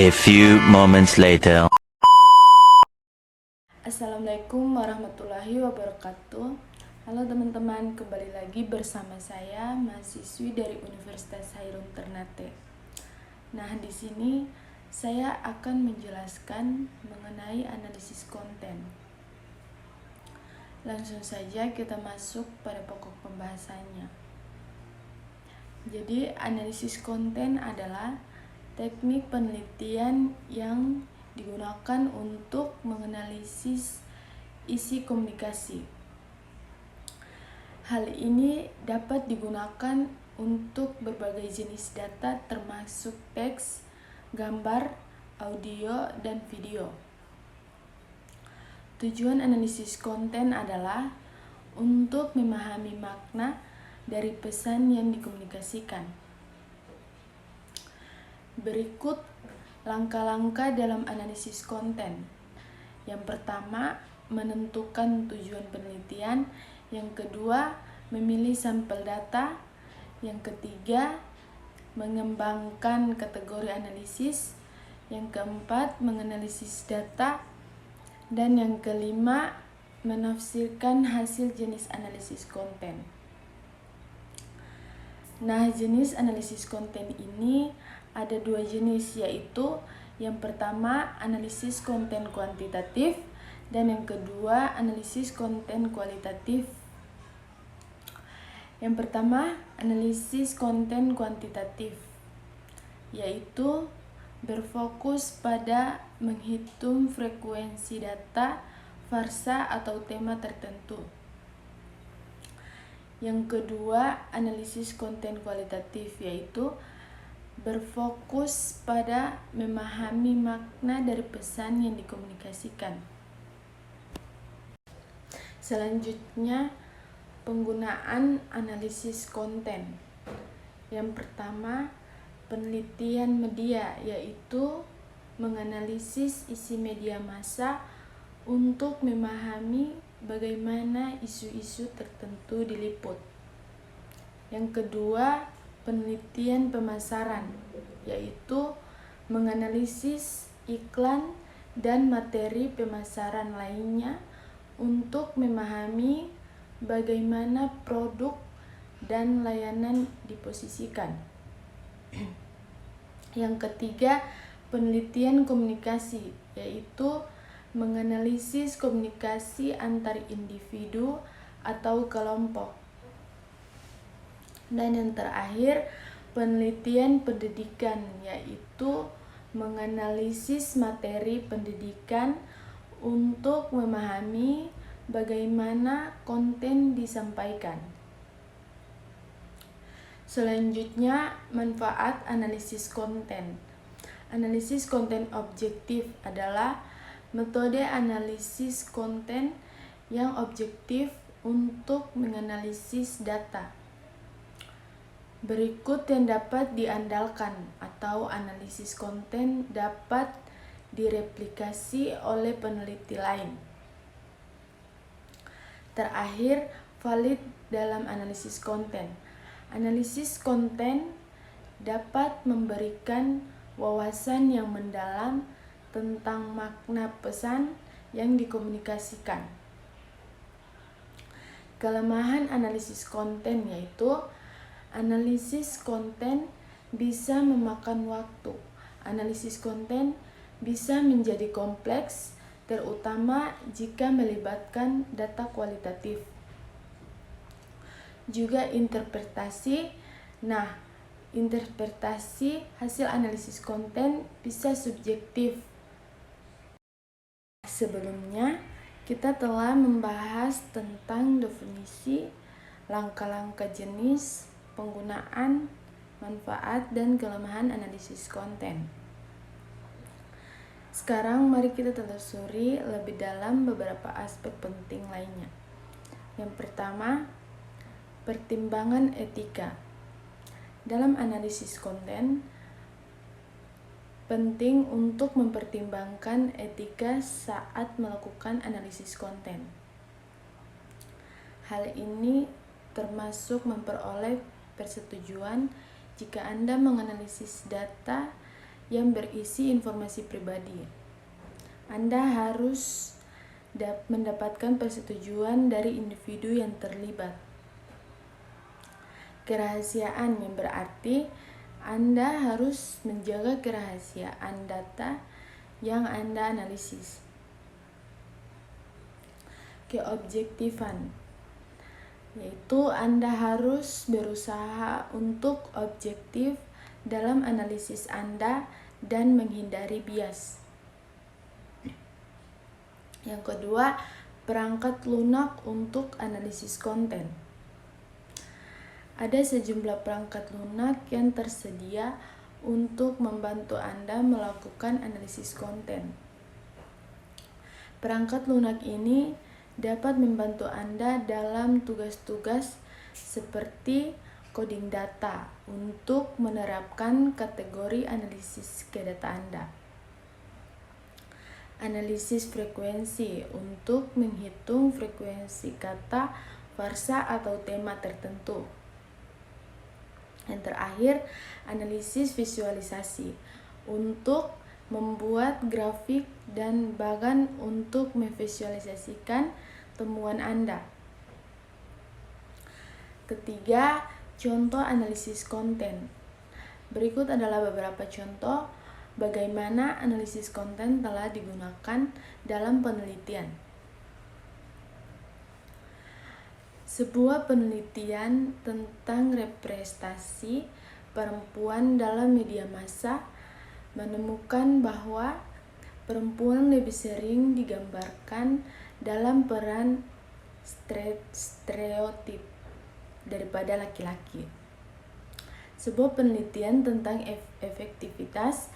A few moments later. Assalamualaikum warahmatullahi wabarakatuh. Halo teman-teman, kembali lagi bersama saya, mahasiswi dari Universitas Hairun Ternate. Nah, di sini saya akan menjelaskan mengenai analisis konten. Langsung saja kita masuk pada pokok pembahasannya. Jadi, analisis konten adalah teknik penelitian yang digunakan untuk menganalisis isi komunikasi. Hal ini dapat digunakan untuk berbagai jenis data termasuk teks, gambar, audio, dan video. Tujuan analisis konten adalah untuk memahami makna dari pesan yang dikomunikasikan. Berikut langkah-langkah dalam analisis konten. Yang pertama, menentukan tujuan penelitian. Yang kedua, memilih sampel data. Yang ketiga, mengembangkan kategori analisis. Yang keempat, menganalisis data. Dan yang kelima, menafsirkan hasil jenis analisis konten. Nah, jenis analisis konten ini ada dua jenis, yaitu yang pertama analisis konten kuantitatif dan yang kedua analisis konten kualitatif. Yang pertama, analisis konten kuantitatif, yaitu berfokus pada menghitung frekuensi data, farsa atau tema tertentu. Yang kedua, analisis konten kualitatif, yaitu berfokus pada memahami makna dari pesan yang dikomunikasikan. Selanjutnya, penggunaan analisis konten. Yang pertama, penelitian media, yaitu menganalisis isi media massa untuk memahami bagaimana isu-isu tertentu diliput. Yang kedua, penelitian pemasaran, yaitu menganalisis iklan dan materi pemasaran lainnya untuk memahami bagaimana produk dan layanan diposisikan. Yang ketiga, penelitian komunikasi, yaitu menganalisis komunikasi antar individu atau kelompok. Dan yang terakhir, penelitian pendidikan, yaitu menganalisis materi pendidikan untuk memahami bagaimana konten disampaikan. Selanjutnya, manfaat analisis konten. Analisis konten objektif adalah metode analisis konten yang objektif untuk menganalisis data. Berikut yang dapat diandalkan atau analisis konten dapat direplikasi oleh peneliti lain. Terakhir, valid dalam analisis konten. Analisis konten dapat memberikan wawasan yang mendalam tentang makna pesan yang dikomunikasikan. Kelemahan analisis konten yaitu analisis konten bisa memakan waktu. Analisis konten bisa menjadi kompleks, terutama jika melibatkan data kualitatif. Juga interpretasi. Nah, interpretasi hasil analisis konten bisa subjektif. Sebelumnya, kita telah membahas tentang definisi, langkah-langkah jenis, penggunaan, manfaat, dan kelemahan analisis konten. Sekarang mari kita telusuri lebih dalam beberapa aspek penting lainnya. Yang pertama, pertimbangan etika. Dalam analisis konten, penting untuk mempertimbangkan etika saat melakukan analisis konten. Hal ini termasuk memperoleh persetujuan jika Anda menganalisis data yang berisi informasi pribadi. Anda harus mendapatkan persetujuan dari individu yang terlibat. Kerahasiaan yang berarti Anda harus menjaga kerahasiaan data yang Anda analisis. Keobjektifan, yaitu Anda harus berusaha untuk objektif dalam analisis Anda dan menghindari bias. Yang kedua, perangkat lunak untuk analisis konten. Ada sejumlah perangkat lunak yang tersedia untuk membantu Anda melakukan analisis konten. Perangkat lunak ini dapat membantu Anda dalam tugas-tugas seperti coding data untuk menerapkan kategori analisis ke data Anda. Analisis frekuensi untuk menghitung frekuensi kata, frasa atau tema tertentu. Yang terakhir, analisis visualisasi untuk membuat grafik dan bahkan untuk memvisualisasikan temuan Anda. Ketiga, contoh analisis konten. Berikut adalah beberapa contoh bagaimana analisis konten telah digunakan dalam penelitian. Sebuah penelitian tentang representasi perempuan dalam media massa menemukan bahwa perempuan lebih sering digambarkan dalam peran stereotip daripada laki-laki. Sebuah penelitian tentang efektivitas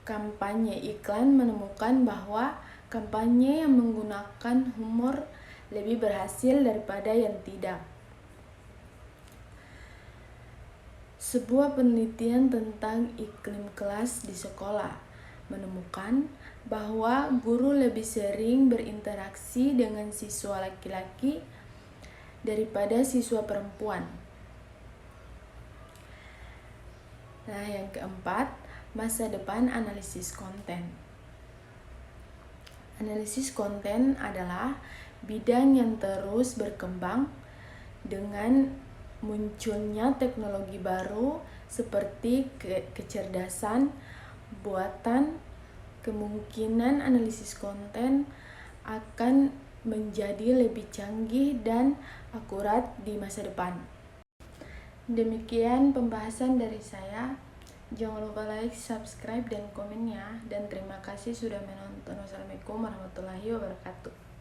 kampanye iklan menemukan bahwa kampanye yang menggunakan humor lebih berhasil daripada yang tidak. Sebuah penelitian tentang iklim kelas di sekolah menemukan bahwa guru lebih sering berinteraksi dengan siswa laki-laki daripada siswa perempuan. Nah, yang keempat, masa depan analisis konten. Analisis konten adalah bidang yang terus berkembang dengan munculnya teknologi baru seperti kecerdasan buatan. Kemungkinan analisis konten akan menjadi lebih canggih dan akurat di masa depan. Demikian pembahasan dari saya. Jangan lupa like, subscribe, dan komennya. Dan terima kasih sudah menonton. Wassalamualaikum warahmatullahi wabarakatuh.